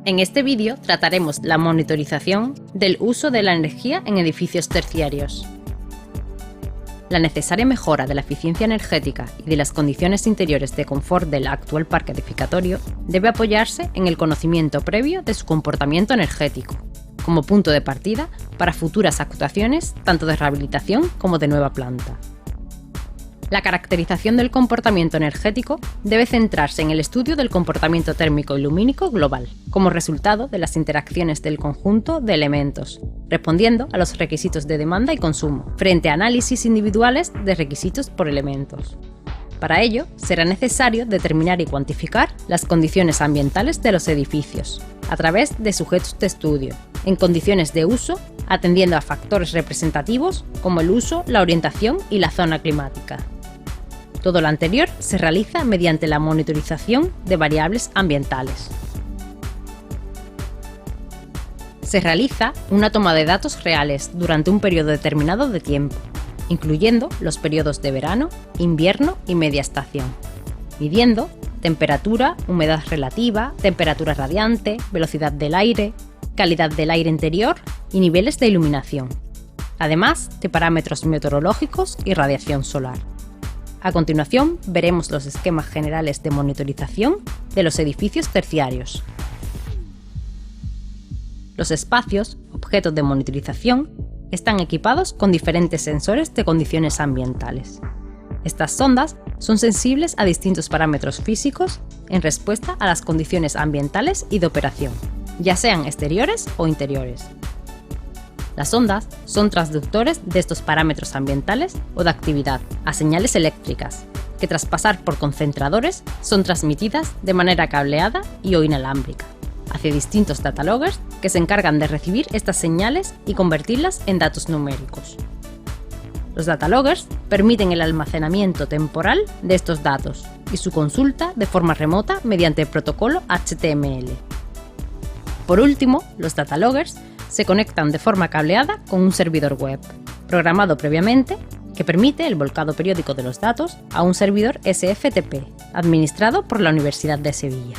En este vídeo trataremos la monitorización del uso de la energía en edificios terciarios. La necesaria mejora de la eficiencia energética y de las condiciones interiores de confort del actual parque edificatorio debe apoyarse en el conocimiento previo de su comportamiento energético, como punto de partida para futuras actuaciones tanto de rehabilitación como de nueva planta. La caracterización del comportamiento energético debe centrarse en el estudio del comportamiento térmico y lumínico global, como resultado de las interacciones del conjunto de elementos, respondiendo a los requisitos de demanda y consumo, frente a análisis individuales de requisitos por elementos. Para ello, será necesario determinar y cuantificar las condiciones ambientales de los edificios, a través de sujetos de estudio, en condiciones de uso, atendiendo a factores representativos como el uso, la orientación y la zona climática. Todo lo anterior se realiza mediante la monitorización de variables ambientales. Se realiza una toma de datos reales durante un periodo determinado de tiempo, incluyendo los periodos de verano, invierno y media estación, midiendo temperatura, humedad relativa, temperatura radiante, velocidad del aire, calidad del aire interior y niveles de iluminación, además de parámetros meteorológicos y radiación solar. A continuación, veremos los esquemas generales de monitorización de los edificios terciarios. Los espacios, objetos de monitorización, están equipados con diferentes sensores de condiciones ambientales. Estas sondas son sensibles a distintos parámetros físicos en respuesta a las condiciones ambientales y de operación, ya sean exteriores o interiores. Las ondas son transductores de estos parámetros ambientales o de actividad a señales eléctricas, que tras pasar por concentradores son transmitidas de manera cableada y o inalámbrica hacia distintos data loggers que se encargan de recibir estas señales y convertirlas en datos numéricos. Los data loggers permiten el almacenamiento temporal de estos datos y su consulta de forma remota mediante el protocolo HTML. Por último, los data loggers se conectan de forma cableada con un servidor web, programado previamente, que permite el volcado periódico de los datos a un servidor SFTP, administrado por la Universidad de Sevilla.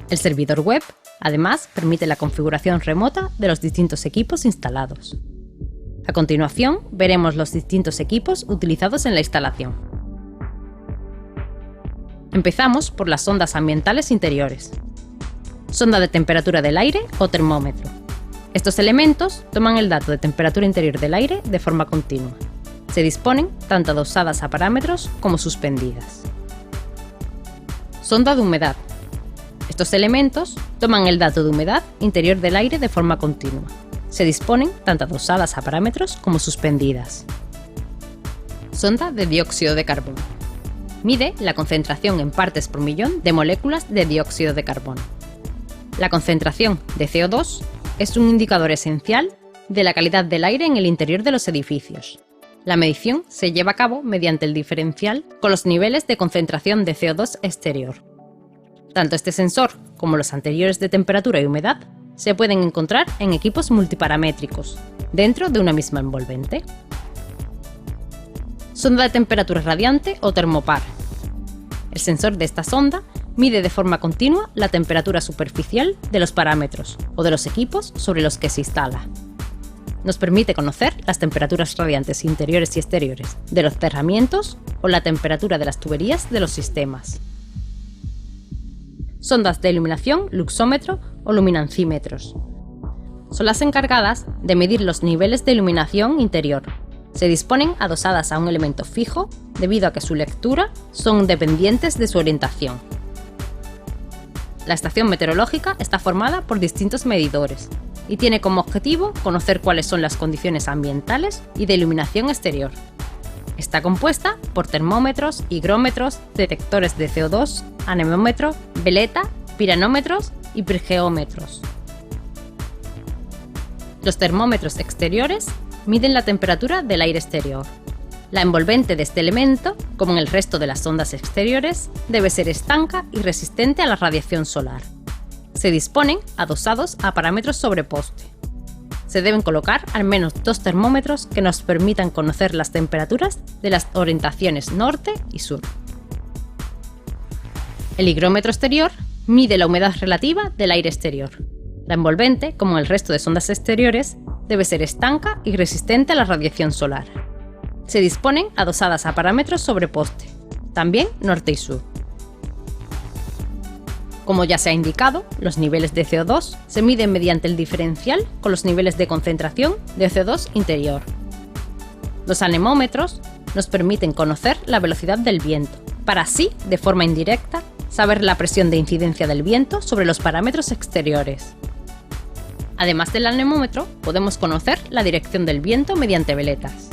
El servidor web, además, permite la configuración remota de los distintos equipos instalados. A continuación, veremos los distintos equipos utilizados en la instalación. Empezamos por las sondas ambientales interiores. Sonda de temperatura del aire o termómetro. Estos elementos toman el dato de temperatura interior del aire de forma continua. Se disponen tanto adosadas a parámetros como suspendidas. Sonda de humedad. Estos elementos toman el dato de humedad interior del aire de forma continua. Se disponen tanto adosadas a parámetros como suspendidas. Sonda de dióxido de carbono. Mide la concentración en partes por millón de moléculas de dióxido de carbono. La concentración de CO2 es un indicador esencial de la calidad del aire en el interior de los edificios. La medición se lleva a cabo mediante el diferencial con los niveles de concentración de CO2 exterior. Tanto este sensor como los anteriores de temperatura y humedad se pueden encontrar en equipos multiparamétricos, dentro de una misma envolvente. Sonda de temperatura radiante o termopar. El sensor de esta sonda mide de forma continua la temperatura superficial de los parámetros o de los equipos sobre los que se instala. Nos permite conocer las temperaturas radiantes interiores y exteriores de los cerramientos o la temperatura de las tuberías de los sistemas. Sondas de iluminación, luxómetro o luminancímetros. Son las encargadas de medir los niveles de iluminación interior. Se disponen adosadas a un elemento fijo debido a que su lectura son dependientes de su orientación. La estación meteorológica está formada por distintos medidores y tiene como objetivo conocer cuáles son las condiciones ambientales y de iluminación exterior. Está compuesta por termómetros, higrómetros, detectores de CO2, anemómetro, veleta, piranómetros y pirgeómetros. Los termómetros exteriores miden la temperatura del aire exterior. La envolvente de este elemento, como en el resto de las sondas exteriores, debe ser estanca y resistente a la radiación solar. Se disponen adosados a parámetros sobre poste. Se deben colocar al menos 2 termómetros que nos permitan conocer las temperaturas de las orientaciones norte y sur. El higrómetro exterior Mide la humedad relativa del aire exterior. La envolvente, como el resto de sondas exteriores, debe ser estanca y resistente a la radiación solar. Se disponen adosadas a parámetros sobre poste, también norte y sur. Como ya se ha indicado, los niveles de CO2 se miden mediante el diferencial con los niveles de concentración de CO2 interior. Los anemómetros nos permiten conocer la velocidad del viento, para así, de forma indirecta, saber la presión de incidencia del viento sobre los parámetros exteriores. Además del anemómetro, podemos conocer la dirección del viento mediante veletas.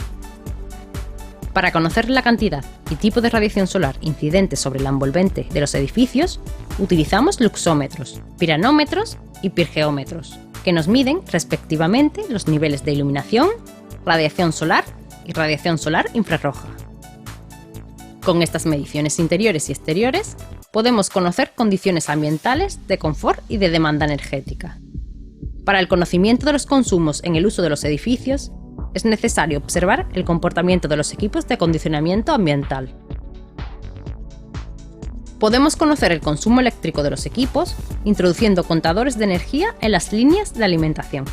Para conocer la cantidad y tipo de radiación solar incidente sobre la envolvente de los edificios, utilizamos luxómetros, piranómetros y pirgeómetros, que nos miden respectivamente los niveles de iluminación, radiación solar y radiación solar infrarroja. Con estas mediciones interiores y exteriores, podemos conocer condiciones ambientales de confort y de demanda energética. Para el conocimiento de los consumos en el uso de los edificios, es necesario observar el comportamiento de los equipos de acondicionamiento ambiental. Podemos conocer el consumo eléctrico de los equipos introduciendo contadores de energía en las líneas de alimentación.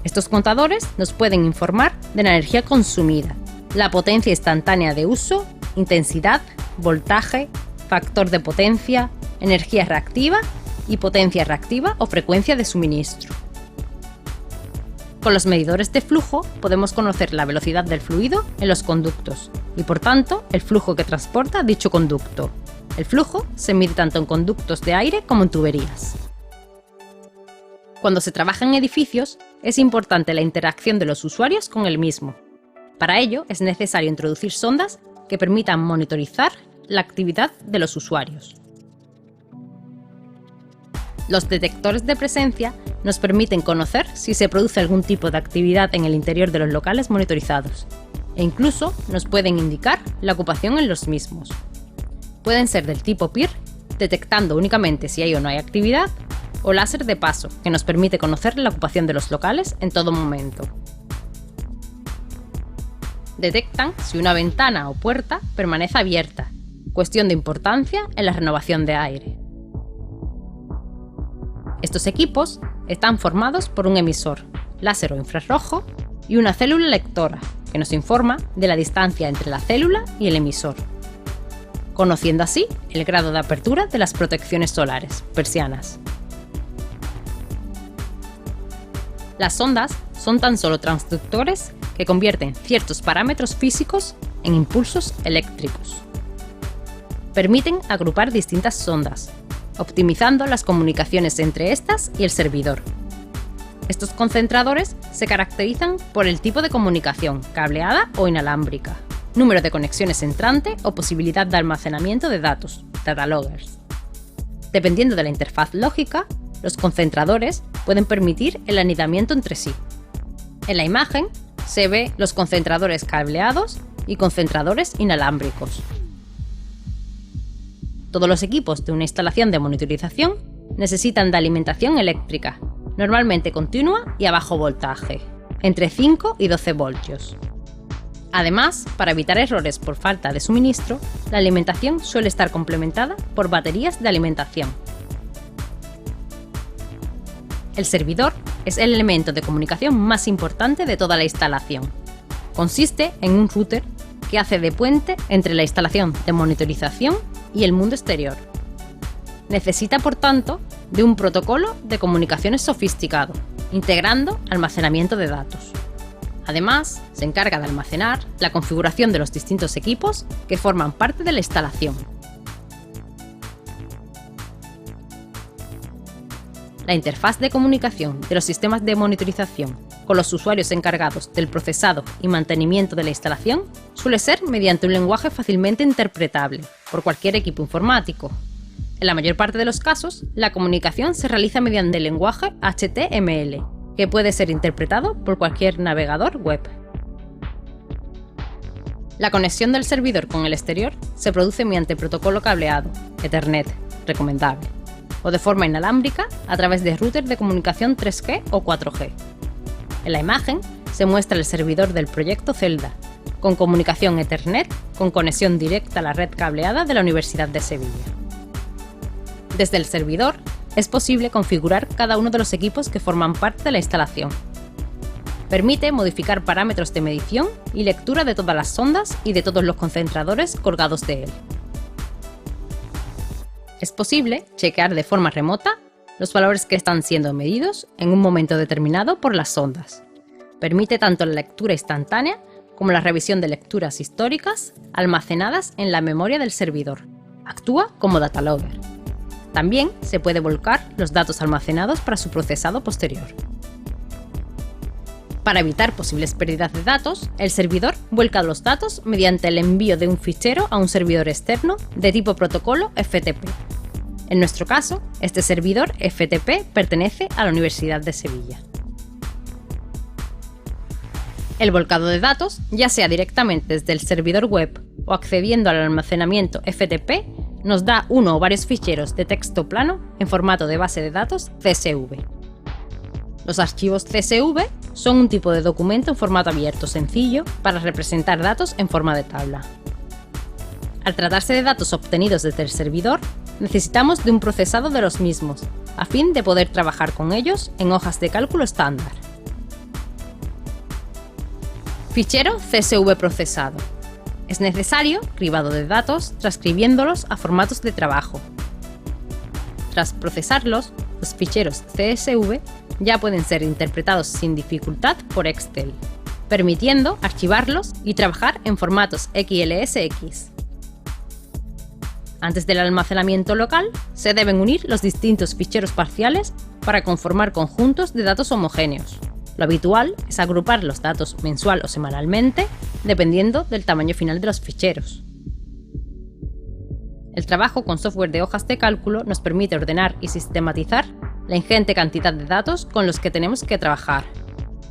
Estos contadores nos pueden informar de la energía consumida, la potencia instantánea de uso, intensidad, voltaje, factor de potencia, energía reactiva y potencia reactiva o frecuencia de suministro. Con los medidores de flujo podemos conocer la velocidad del fluido en los conductos y, por tanto, el flujo que transporta dicho conducto. El flujo se mide tanto en conductos de aire como en tuberías. Cuando se trabaja en edificios, es importante la interacción de los usuarios con el mismo. Para ello, es necesario introducir sondas que permitan monitorizar la actividad de los usuarios. Los detectores de presencia nos permiten conocer si se produce algún tipo de actividad en el interior de los locales monitorizados, e incluso nos pueden indicar la ocupación en los mismos. Pueden ser del tipo PIR, detectando únicamente si hay o no hay actividad, o láser de paso, que nos permite conocer la ocupación de los locales en todo momento. Detectan si una ventana o puerta permanece abierta, cuestión de importancia en la renovación de aire. Estos equipos están formados por un emisor, láser o infrarrojo, y una célula lectora, que nos informa de la distancia entre la célula y el emisor, conociendo así el grado de apertura de las protecciones solares, persianas. Las sondas son tan solo transductores que convierten ciertos parámetros físicos en impulsos eléctricos. Permiten agrupar distintas sondas, optimizando las comunicaciones entre estas y el servidor. Estos concentradores se caracterizan por el tipo de comunicación, cableada o inalámbrica, número de conexiones entrante o posibilidad de almacenamiento de datos, data loggers. Dependiendo de la interfaz lógica, los concentradores pueden permitir el anidamiento entre sí. En la imagen se ve los concentradores cableados y concentradores inalámbricos. Todos los equipos de una instalación de monitorización necesitan de alimentación eléctrica, normalmente continua y a bajo voltaje, entre 5 y 12 voltios. Además, para evitar errores por falta de suministro, la alimentación suele estar complementada por baterías de alimentación. El servidor es el elemento de comunicación más importante de toda la instalación. Consiste en un router que hace de puente entre la instalación de monitorización y el mundo exterior. Necesita, por tanto, de un protocolo de comunicaciones sofisticado, integrando almacenamiento de datos. Además, se encarga de almacenar la configuración de los distintos equipos que forman parte de la instalación. La interfaz de comunicación de los sistemas de monitorización con los usuarios encargados del procesado y mantenimiento de la instalación suele ser mediante un lenguaje fácilmente interpretable por cualquier equipo informático. En la mayor parte de los casos, la comunicación se realiza mediante el lenguaje HTML, que puede ser interpretado por cualquier navegador web. La conexión del servidor con el exterior se produce mediante protocolo cableado, Ethernet, recomendable, o de forma inalámbrica a través de router de comunicación 3G o 4G. En la imagen se muestra el servidor del proyecto Celda, con comunicación Ethernet con conexión directa a la red cableada de la Universidad de Sevilla. Desde el servidor, es posible configurar cada uno de los equipos que forman parte de la instalación. Permite modificar parámetros de medición y lectura de todas las sondas y de todos los concentradores colgados de él. Es posible chequear de forma remota los valores que están siendo medidos en un momento determinado por las sondas. Permite tanto la lectura instantánea como la revisión de lecturas históricas almacenadas en la memoria del servidor. Actúa como data logger. También se puede volcar los datos almacenados para su procesado posterior. Para evitar posibles pérdidas de datos, el servidor vuelca los datos mediante el envío de un fichero a un servidor externo de tipo protocolo FTP. En nuestro caso, este servidor FTP pertenece a la Universidad de Sevilla. El volcado de datos, ya sea directamente desde el servidor web o accediendo al almacenamiento FTP, nos da uno o varios ficheros de texto plano en formato de base de datos CSV. Los archivos CSV son un tipo de documento en formato abierto sencillo para representar datos en forma de tabla. Al tratarse de datos obtenidos desde el servidor, necesitamos de un procesado de los mismos, a fin de poder trabajar con ellos en hojas de cálculo estándar. Fichero CSV procesado. Es necesario cribado de datos transcribiéndolos a formatos de trabajo. Tras procesarlos, los ficheros CSV ya pueden ser interpretados sin dificultad por Excel, permitiendo archivarlos y trabajar en formatos XLSX. Antes del almacenamiento local, se deben unir los distintos ficheros parciales para conformar conjuntos de datos homogéneos. Lo habitual es agrupar los datos mensual o semanalmente, dependiendo del tamaño final de los ficheros. El trabajo con software de hojas de cálculo nos permite ordenar y sistematizar la ingente cantidad de datos con los que tenemos que trabajar.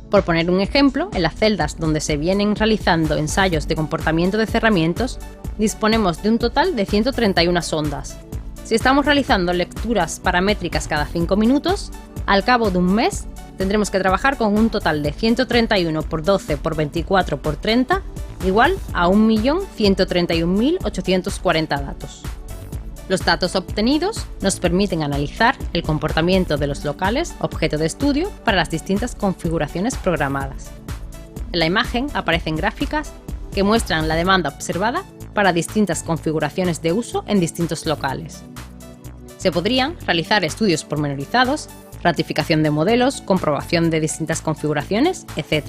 Por poner un ejemplo, en las celdas donde se vienen realizando ensayos de comportamiento de cerramientos, disponemos de un total de 131 sondas. Si estamos realizando lecturas paramétricas cada 5 minutos, al cabo de un mes tendremos que trabajar con un total de 131 por 12 por 24 por 30, igual a 1.131.840 datos. Los datos obtenidos nos permiten analizar el comportamiento de los locales objeto de estudio para las distintas configuraciones programadas. En la imagen aparecen gráficas que muestran la demanda observada para distintas configuraciones de uso en distintos locales. Se podrían realizar estudios pormenorizados, ratificación de modelos, comprobación de distintas configuraciones, etc.